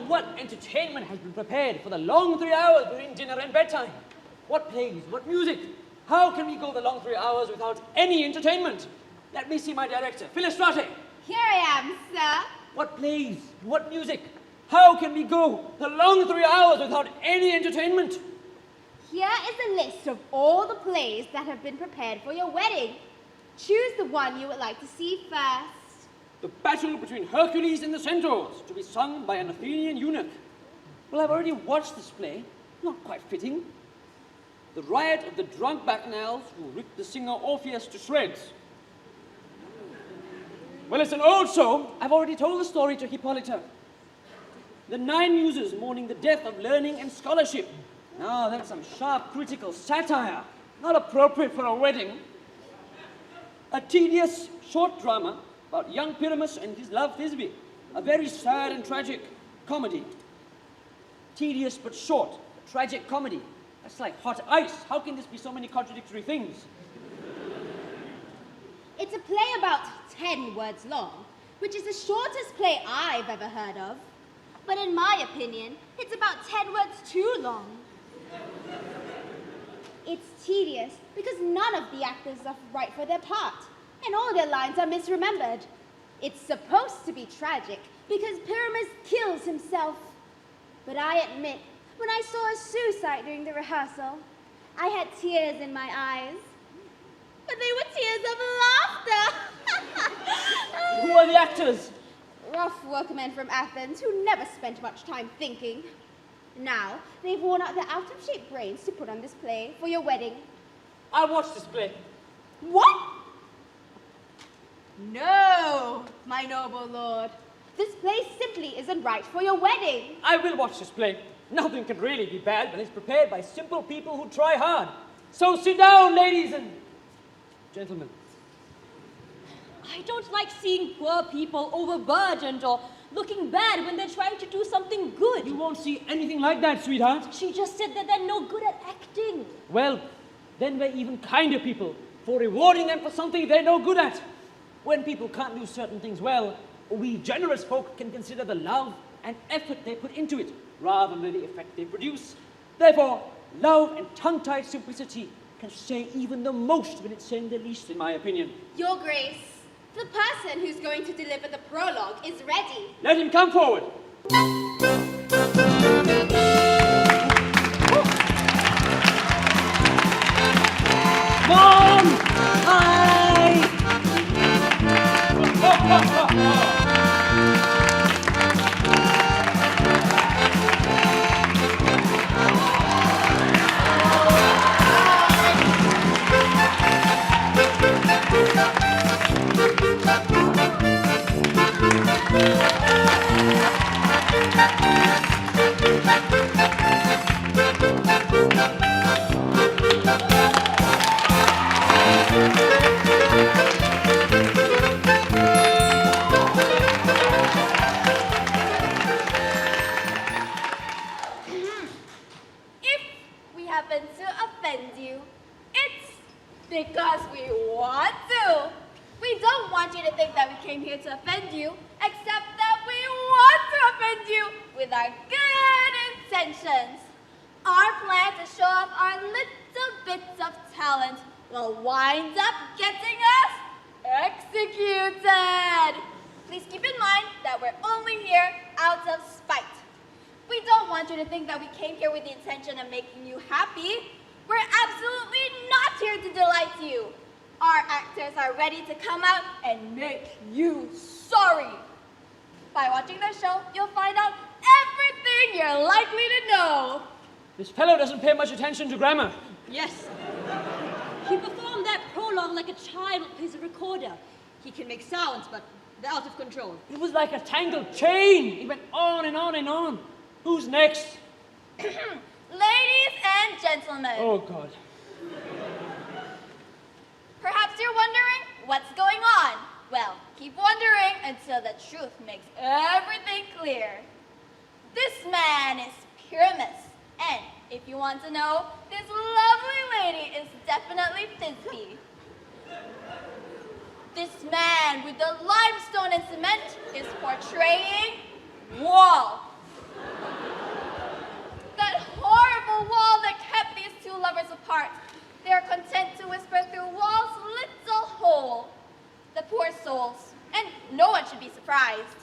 what entertainment has been prepared for the long 3 hours between dinner and bedtime? What plays? What music? How can we go the long 3 hours without any entertainment? Let me see my director, Philostrate. Here I am, sir. What plays? What music? How can we go the long 3 hours without any entertainment? Here is a list of all the plays that have been prepared for your wedding. Choose the one you would like to see first. The battle between Hercules and the centaurs, to be sung by an Athenian eunuch. Well, I've already watched this play. Not quite fitting. The riot of the drunk bacchanals who ripped the singer Orpheus to shreds. Well, it's an old show. I've already told the story to Hippolyta. The 9 muses mourning the death of learning and scholarship. Now, that's some sharp critical satire, not appropriate for a wedding. A tedious short drama about young Pyramus and his love Thisbe. A very sad and tragic comedy. Tedious but short, a tragic comedy. That's like hot ice. How can this be so many contradictory things? It's a play about 10 words long, which is the shortest play I've ever heard of. But in my opinion, it's about 10 words too long. It's tedious because none of the actors are right for their part, and all their lines are misremembered. It's supposed to be tragic because Pyramus kills himself. But I admit, when I saw a suicide during the rehearsal, I had tears in my eyes. But they were tears of laughter. Who are the actors? Rough workmen from Athens who never spent much time thinking. Now, they've worn out their out-of-shape brains to put on this play for your wedding. I'll watch this play. What? No, my noble lord. This play simply isn't right for your wedding. I will watch this play. Nothing can really be bad when it's prepared by simple people who try hard. So sit down, ladies and gentlemen. I don't like seeing poor people overburdened or looking bad when they're trying to do something good. You won't see anything like that, sweetheart. She just said that they're no good at acting. Well, then we're even kinder people for rewarding them for something they're no good at. When people can't do certain things well, we generous folk can consider the love and effort they put into it rather than the effect they produce. Therefore, love and tongue-tied simplicity can say even the most when it's saying the least, in my opinion. Your Grace, the person who's going to deliver the prologue is ready. Let him come forward. Mom! Hi! Because we want to. We don't want you to think that we came here to offend you, except that we want to offend you with our good intentions. Our plan to show off our little bits of talent will wind up getting us executed. Please keep in mind that we're only here out of spite. We don't want you to think that we came here with the intention of making you happy. We're absolutely not here to delight you. Our actors are ready to come out and make you sorry. By watching the show, you'll find out everything you're likely to know. This fellow doesn't pay much attention to grammar. Yes. He performed that prologue like a child plays a recorder. He can make sounds, but they're out of control. It was like a tangled chain. It went on and on and on. Who's next? Ladies and gentlemen. Oh, God. Perhaps you're wondering what's going on. Well, keep wondering until the truth makes everything clear. This man is Pyramus, and if you want to know, this lovely lady is definitely Thisbe. This man with the limestone and cement is portraying Wall. a wall that kept these two lovers apart. They are content to whisper through wall's little hole. The poor souls, and no one should be surprised.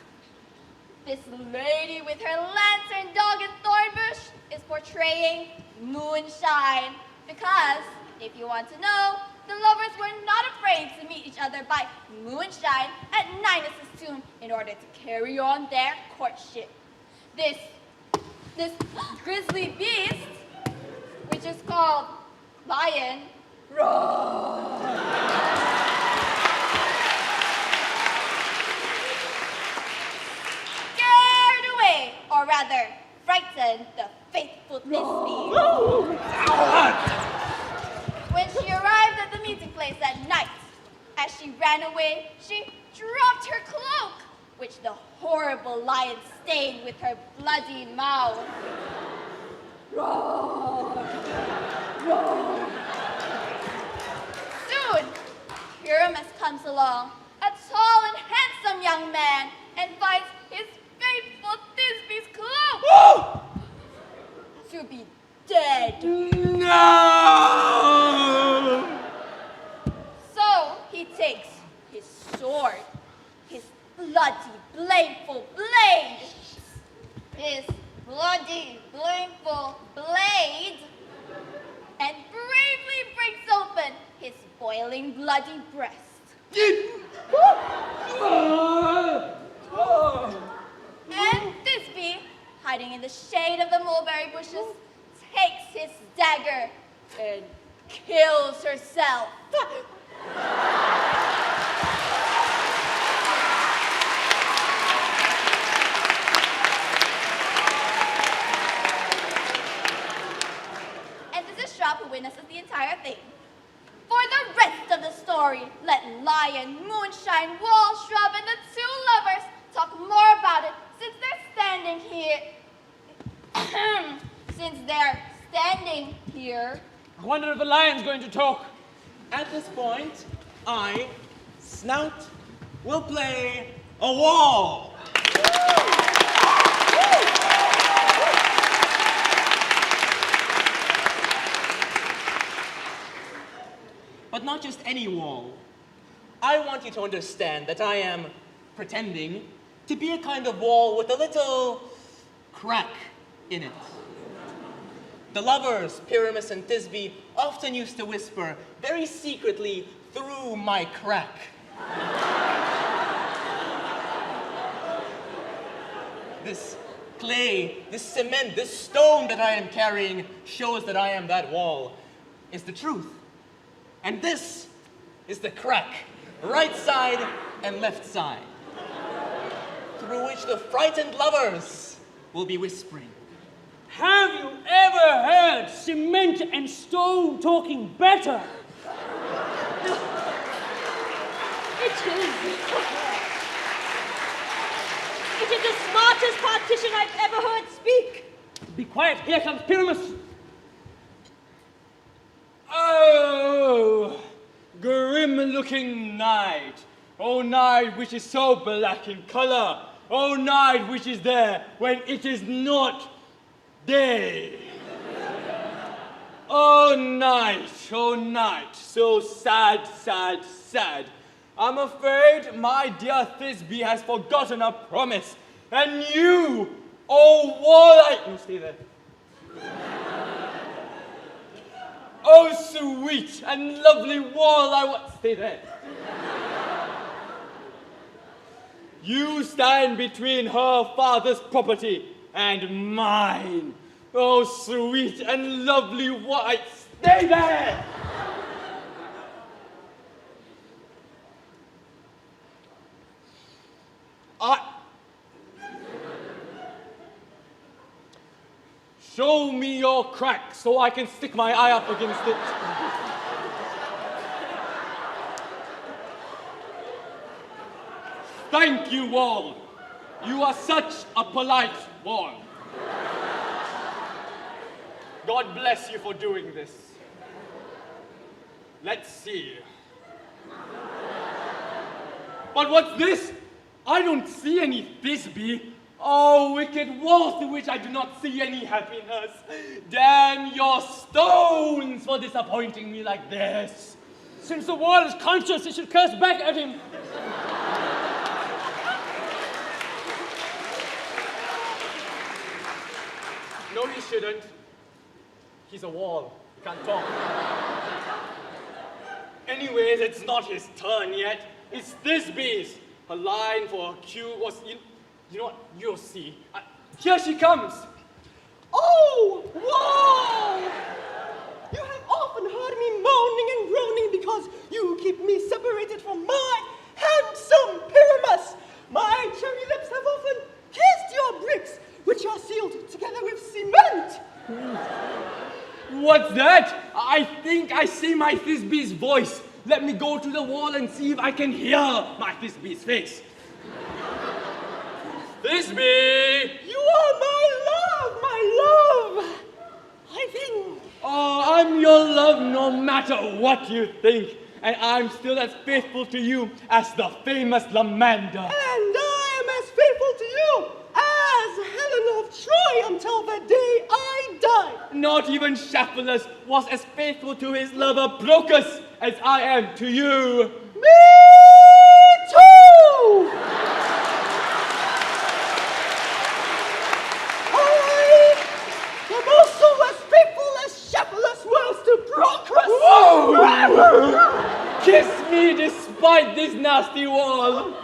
This lady with her lantern dog and thorn bush is portraying moonshine. Because, if you want to know, the lovers were not afraid to meet each other by moonshine at Ninus's tomb in order to carry on their courtship. This grisly beast, which is called lion, roar. Scared away, or rather, frightened the faithful Thisbe. When she arrived at the meeting place at night, as she ran away, she dropped her cloak, which the horrible lion stained with her bloody mouth. Roar! Roar! Soon, Pyramus comes along, a tall and handsome young man, and finds his faithful Thisbe's cloak to be dead. No! So he takes his sword, his bloody, blameful blade, his bloody, blameful blade, and bravely breaks open his boiling, bloody breast. And Thisbe, hiding in the shade of the mulberry bushes, takes his dagger and kills herself. And this is Shrub who witnesses the entire thing. For the rest of the story, let Lion, Moonshine, Wall, Shrub, and the two lovers talk more about it since they're standing here. Since they're standing here. I wonder if the lion's going to talk. At this point, I, Snout, will play a wall. But not just any wall. I want you to understand that I am pretending to be a kind of wall with a little crack in it. The lovers, Pyramus and Thisbe, often used to whisper very secretly through my crack. This clay, this cement, this stone that I am carrying shows that I am that wall. It's the truth. And this is the crack, right side and left side, through which the frightened lovers will be whispering. Have you ever heard cement and stone talking better? It is. It is the smartest partition I've ever heard speak. Be quiet, here comes Pyramus. Oh, grim-looking night. Oh, night which is so black in color. Oh, night which is there when it is not day. Oh, night, so sad, sad, sad. I'm afraid my dear Thisbe has forgotten a promise. And you, oh wall, no, stay there. Oh, sweet and lovely wall, stay there. You stand between her father's property and mine. Oh, sweet and lovely white, stay there! Show me your crack so I can stick my eye up against it. Thank you, Wall. You are such a polite wall. God bless you for doing this. Let's see. But what's this? I don't see any Thisbe. Oh, wicked wall through which I do not see any happiness. Damn your stones for disappointing me like this. Since the wall is conscious, it should curse back at him. No, he shouldn't. He's a wall. He can't talk. Anyways, it's not his turn yet. It's Thisbe's. Her line for her cue was, you know what? You'll see. Here she comes. Oh, wall! You have often heard me moaning and groaning because you keep me separated from my handsome Pyramus. My cherry lips have often kissed your bricks, which are sealed together with cement. What's that? I think I see my Thisbe's voice. Let me go to the wall and see if I can hear my Thisbe's face. Thisbe! You are my love, I think. Oh, I'm your love no matter what you think. And I'm still as faithful to you as the famous Lamander. And I am as faithful to you as Helen of Troy until the day I die. Not even Shaphalus was as faithful to his lover Procus as I am to you. Me too! I am also as faithful as Shaphalus was to Procus. Whoa! Kiss me despite this nasty wall.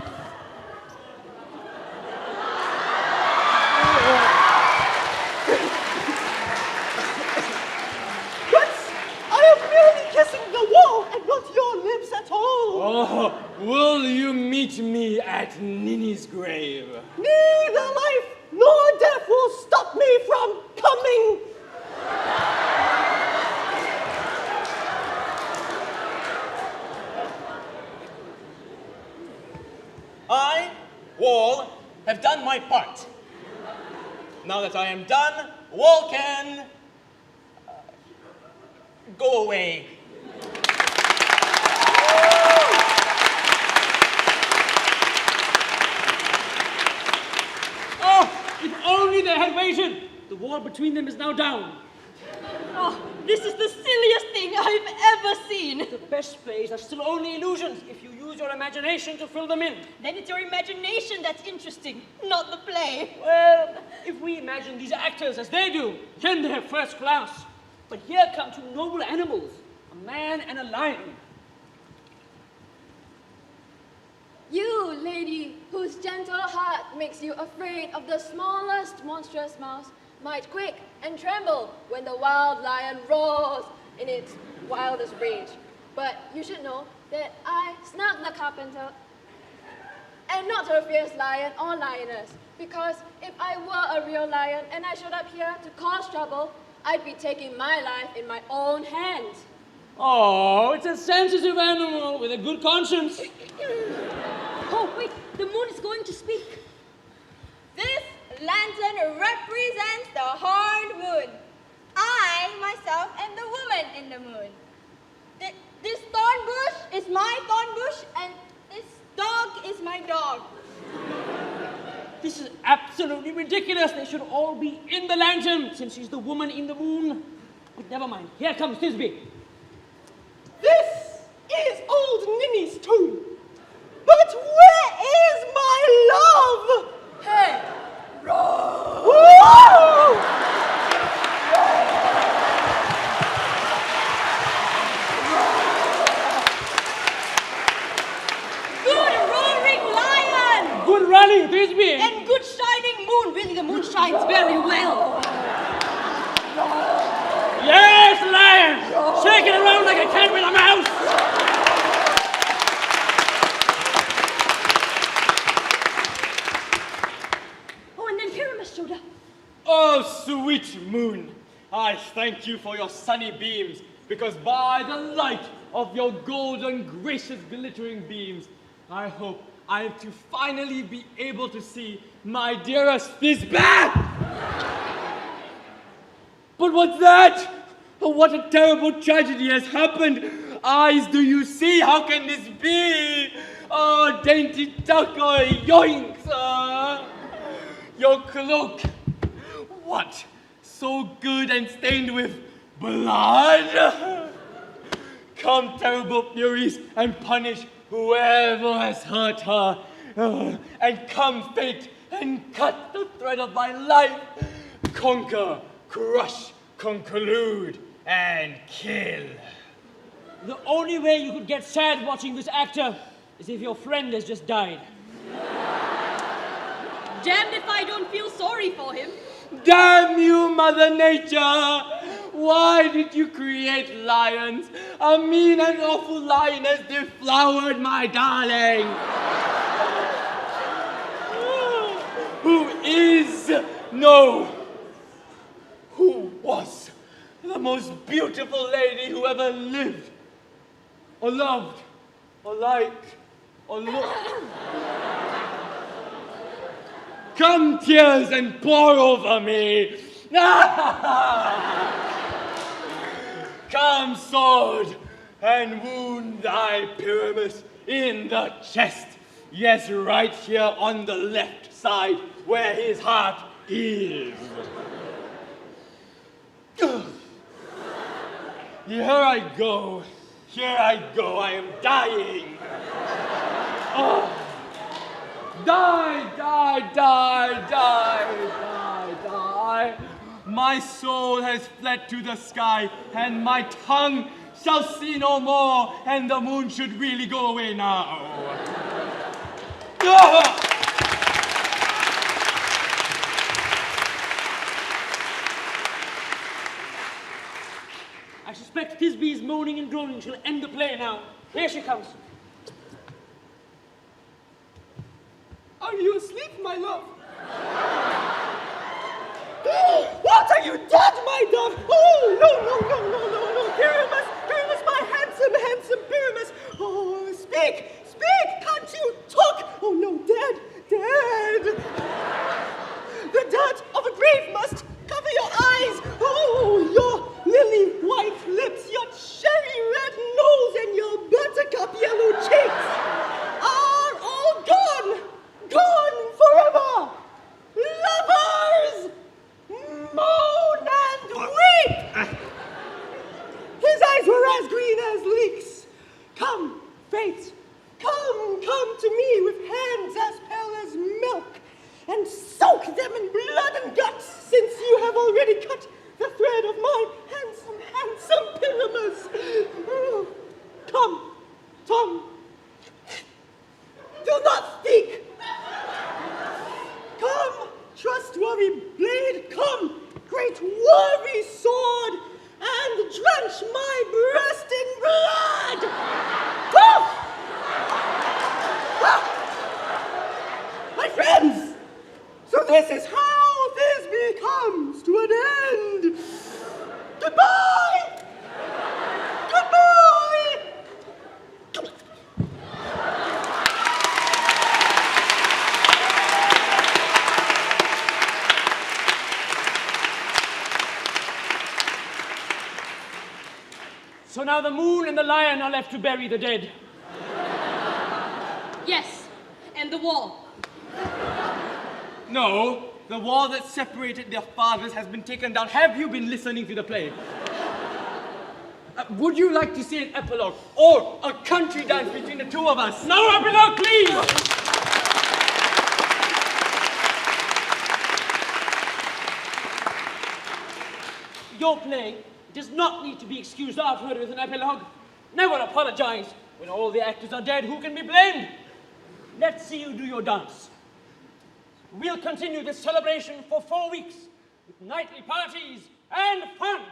Kissing the wall and not your lips at all. Oh, will you meet me at Nini's grave? Neither life nor death will stop me from coming. I, Wall, have done my part. Now that I am done, Wall can go away. Oh, if only they had waited. The wall between them is now down. Oh, this is the silliest thing I've ever seen. The best plays are still only illusions if you use your imagination to fill them in. Then it's your imagination that's interesting, not the play. Well, if we imagine these actors as they do, then they're first class. But here come two noble animals, a man and a lion. You, lady, whose gentle heart makes you afraid of the smallest monstrous mouse, might quake and tremble when the wild lion roars in its wildest rage. But you should know that I, Snug the carpenter, am not a fierce lion or lioness, because if I were a real lion and I showed up here to cause trouble, I'd be taking my life in my own hands. Oh, it's a sensitive animal with a good conscience. Oh, wait, the moon is going to speak. This lantern represents the horned moon. I, myself, am the woman in the moon. This thorn bush is my thorn bush, and this dog is my dog. This is absolutely ridiculous. They should all be in the lantern, since she's the woman in the moon. But never mind. Here comes Thisbe. This is old Nini's tomb. But where is my love? Hey, Whoa! Good roaring lion! Good running, Thisbe. And good shining moon. Really, the moon shines very well. Yes, lion. Shake it around like a cat with a mouse. Oh, and then Pyramus showed up. Oh, sweet moon, I thank you for your sunny beams, because by the light of your golden, gracious, glittering beams, I hope I am to finally be able to see my dearest Thisbe. But what's that? Oh, what a terrible tragedy has happened. Eyes, do you see? How can this be? Oh, dainty duck, oh, yoinks! Your cloak. What? So good and stained with blood? Come, terrible Furies, and punish whoever has hurt her. And come, fate, and cut the thread of my life. Conquer, crush, conclude, and kill. The only way you could get sad watching this actor is if your friend has just died. Damned if I don't feel sorry for him. Damn you, Mother Nature! Why did you create lions? A mean and awful lion has deflowered my darling. Who is, no, who was the most beautiful lady who ever lived, or loved, or liked, or looked. Come, tears, and pour over me. Come, sword, and wound thy Pyramus in the chest. Yes, right here on the left side, where his heart is. Here I go. Here I go. I am dying. Oh. Die, die, die, die, die, die. My soul has fled to the sky, and my tongue shall see no more, and the moon should really go away now. I suspect Thisbe's moaning and groaning shall end the play now. Here she comes. Are you asleep, my love? What? Are you dead, my dove? Oh, no. Pyramus, Pyramus, my handsome, handsome Pyramus. Oh, speak, can't you talk? Oh, no, dead. The dirt of a grave must cover your eyes. Oh, your lily white lips, your cherry red nose, and your buttercup yellow cheeks are all gone forever. Lovers, moan and weep. His eyes were as green as leeks. Come, fate, come to me with hands as pale as milk, and soak them in blood and guts, since you have already cut the thread of my handsome Pyramus. Come. Do not speak. Come, trustworthy blade, come, great worthy sword, and drench my breast in blood! Come! My friends, so this is how Thisbe comes to an end. Goodbye! So now the moon and the lion are left to bury the dead. Yes, and the wall. No, the wall that separated their fathers has been taken down. Have you been listening to the play? Would you like to see an epilogue or a country dance between the two of us? No epilogue, please! Your play does not need to be excused afterward with an epilogue. Never apologize. When all the actors are dead, who can be blamed? Let's see you do your dance. We'll continue this celebration for 4 weeks with nightly parties and fun.